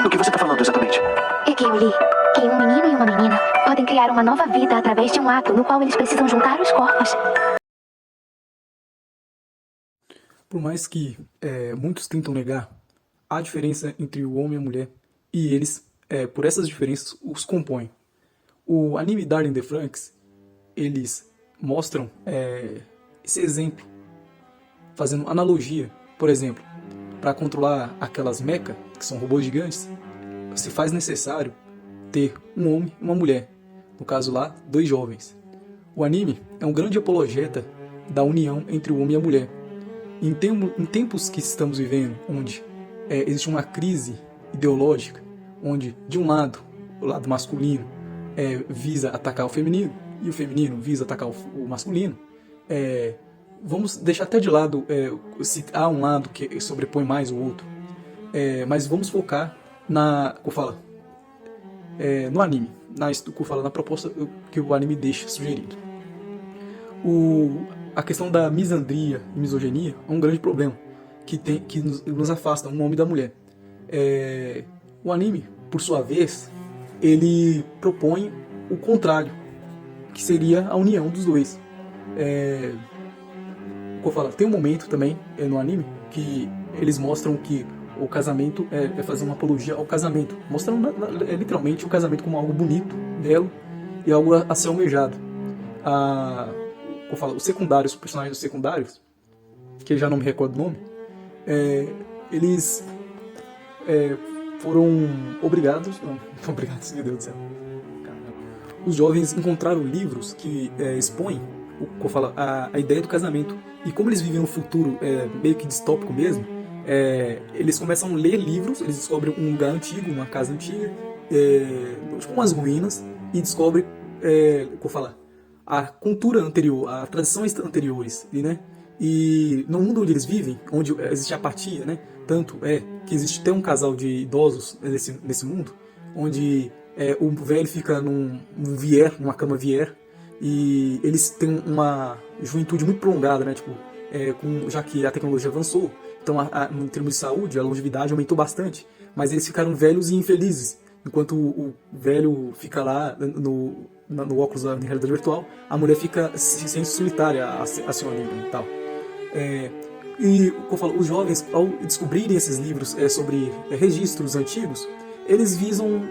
Do que você tá falando exatamente? É que eu li que um menino e uma menina podem criar uma nova vida através de um ato no qual eles precisam juntar os corpos. Por mais que muitos tentam negar a diferença entre o homem e a mulher, e eles, por essas diferenças, os compõem. O anime Darling in the Franxx, eles mostram esse exemplo, fazendo analogia. Por exemplo, para controlar aquelas mecha, que são robôs gigantes, se faz necessário ter um homem e uma mulher. No caso lá, 2 jovens. O anime é um grande apologeta da união entre o homem e a mulher. Em tempos que estamos vivendo, onde existe uma crise ideológica, onde de um lado, o lado masculino visa atacar o feminino, e o feminino visa atacar o masculino, vamos deixar até de lado se há um lado que sobrepõe mais o outro, mas vamos focar no anime, na proposta que o anime deixa sugerido. A questão da misandria e misoginia é um grande problema que nos afasta um homem da mulher. O anime, por sua vez, ele propõe o contrário, que seria a união dos dois. Tem um momento também no anime que eles mostram que o casamento é fazer uma apologia ao casamento, mostrando literalmente o casamento como algo bonito, belo e algo a ser almejado. Os personagens secundários, que eu já não me recordo o nome, eles foram obrigados, meu Deus do céu. Os jovens encontraram livros que expõem a ideia do casamento, e como eles vivem um futuro meio que distópico mesmo, eles começam a ler livros, eles descobrem um lugar antigo, uma casa antiga, tipo umas ruínas, e descobrem a cultura anterior, as tradições anteriores, né? E no mundo onde eles vivem, onde existe apatia, né? Tanto que existe até um casal de idosos nesse mundo, onde o velho fica numa cama vier, e eles têm uma juventude muito prolongada, né? Tipo, já que a tecnologia avançou, então em termos de saúde, a longevidade aumentou bastante, mas eles ficaram velhos e infelizes, enquanto o velho fica lá no óculos da realidade virtual, a mulher se sente solitária, a senhorinha e tal. Os jovens, ao descobrirem esses livros sobre registros antigos, eles visam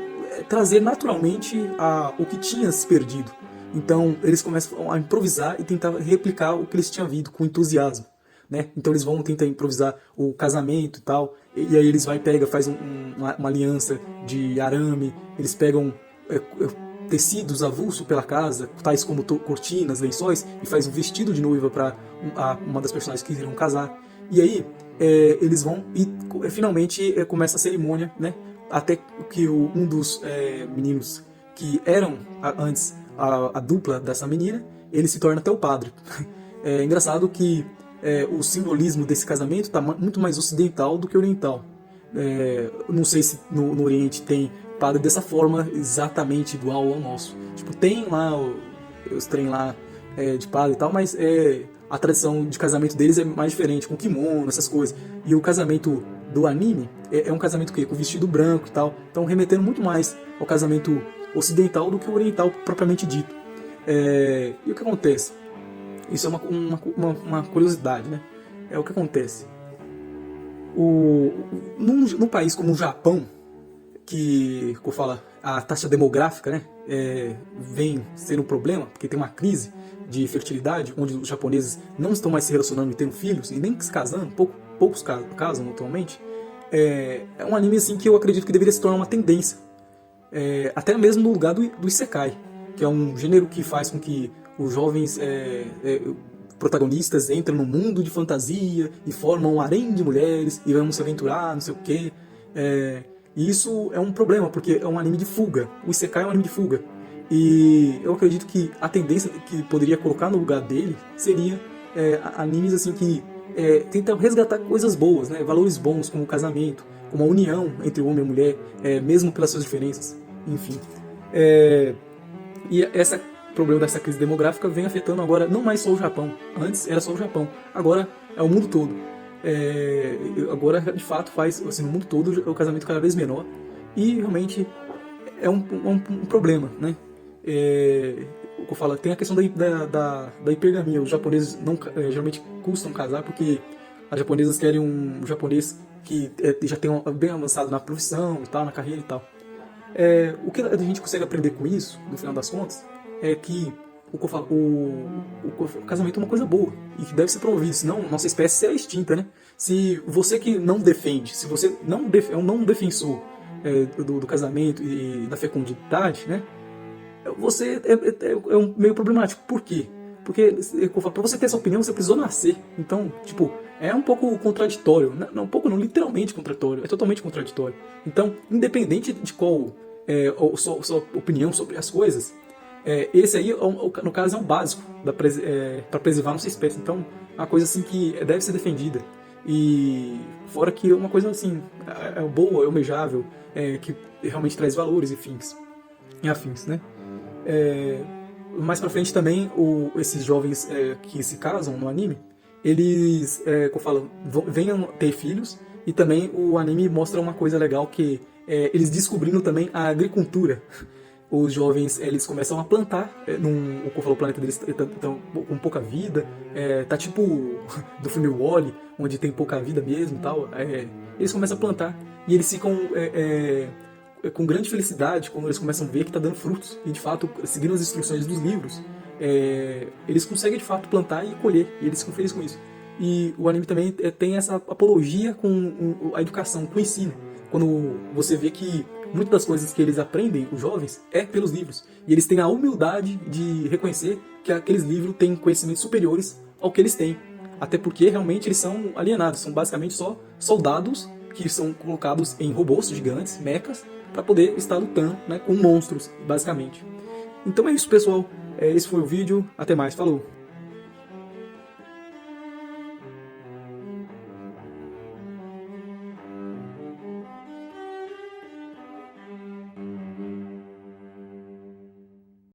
trazer naturalmente o que tinha se perdido. Então eles começam a improvisar e tentar replicar o que eles tinham visto com entusiasmo, né? Então eles vão tentar improvisar o casamento e tal, e aí eles fazem uma aliança de arame, eles pegam tecidos avulsos pela casa, tais como cortinas, lençóis, e faz um vestido de noiva para uma das personagens que irão casar. E aí eles vão e finalmente começa a cerimônia, né? Até que um dos meninos que eram antes a dupla dessa menina, ele se torna até o padre. É engraçado que o simbolismo desse casamento está muito mais ocidental do que oriental. Não sei se no Oriente tem padre dessa forma exatamente igual ao nosso. Tipo, tem lá os trem lá de padre e tal, mas a tradição de casamento deles é mais diferente, com kimono, essas coisas. E o casamento do anime é um casamento com vestido branco e tal, então remetendo muito mais ao casamento ocidental do que o oriental propriamente dito. E o que acontece? Isso é uma curiosidade, né? O que acontece? Num país como o Japão, que a taxa demográfica, né, vem ser um problema, porque tem uma crise de fertilidade, onde os japoneses não estão mais se relacionando e tendo filhos, e nem se casando, poucos casam atualmente. É um anime assim, que eu acredito que deveria se tornar uma tendência, até mesmo no lugar do Isekai, que é um gênero que faz com que os jovens protagonistas entram no mundo de fantasia e formam um harém de mulheres e vão se aventurar, não sei o quê. E isso é um problema, porque é um anime de fuga. O Isekai é um anime de fuga. E eu acredito que a tendência que poderia colocar no lugar dele seria animes assim que tentam resgatar coisas boas, né? Valores bons, como o casamento, como a união entre o homem e a mulher, mesmo pelas suas diferenças, enfim. E esse problema dessa crise demográfica vem afetando agora não mais só o Japão. Antes era só o Japão, agora é o mundo todo. Agora, de fato, faz assim, no mundo todo o casamento cada vez menor. E realmente é um problema, né? O que eu falo, tem a questão da hipergamia. Os japoneses não, geralmente custam casar porque as japonesas querem um japonês que já tem bem avançado na profissão e tal, na carreira e tal. O que a gente consegue aprender com isso, no final das contas, é que o que eu falo, o casamento é uma coisa boa e que deve ser promovido, senão nossa espécie será extinta, né? Se você que não defende, se você é um não defensor do casamento e da fecundidade, né? Você é um meio problemático. Por quê? Porque para você ter essa opinião, você precisou nascer. Então, tipo, é um pouco contraditório. Não, um pouco não, literalmente contraditório. É totalmente contraditório. Então, independente de qual sua opinião sobre as coisas, esse aí, no caso, é um básico para preservar nossa espécie. Então, é uma coisa assim que deve ser defendida. E fora que é uma coisa assim, boa, almejável, que realmente traz valores e afins, né? Mais pra frente também, esses jovens que se casam no anime, eles, como eu falo, venham ter filhos, e também o anime mostra uma coisa legal que eles descobrindo também a agricultura. Os jovens, eles começam a plantar, como eu falo, o planeta deles tá com pouca vida, tá tipo do filme Wall-E, onde tem pouca vida mesmo e tal. Eles começam a plantar e eles ficam com grande felicidade quando eles começam a ver que está dando frutos. E de fato, seguindo as instruções dos livros, eles conseguem de fato plantar e colher, e eles ficam felizes com isso. E o anime também tem essa apologia com a educação, com o ensino. Quando você vê que muitas das coisas que eles aprendem, os jovens, é pelos livros. E eles têm a humildade de reconhecer que aqueles livros têm conhecimentos superiores ao que eles têm. Até porque realmente eles são alienados, são basicamente só soldados que são colocados em robôs gigantes, mechas, para poder estar lutando, né, com monstros, basicamente. Então é isso, pessoal. Esse foi o vídeo. Até mais. Falou!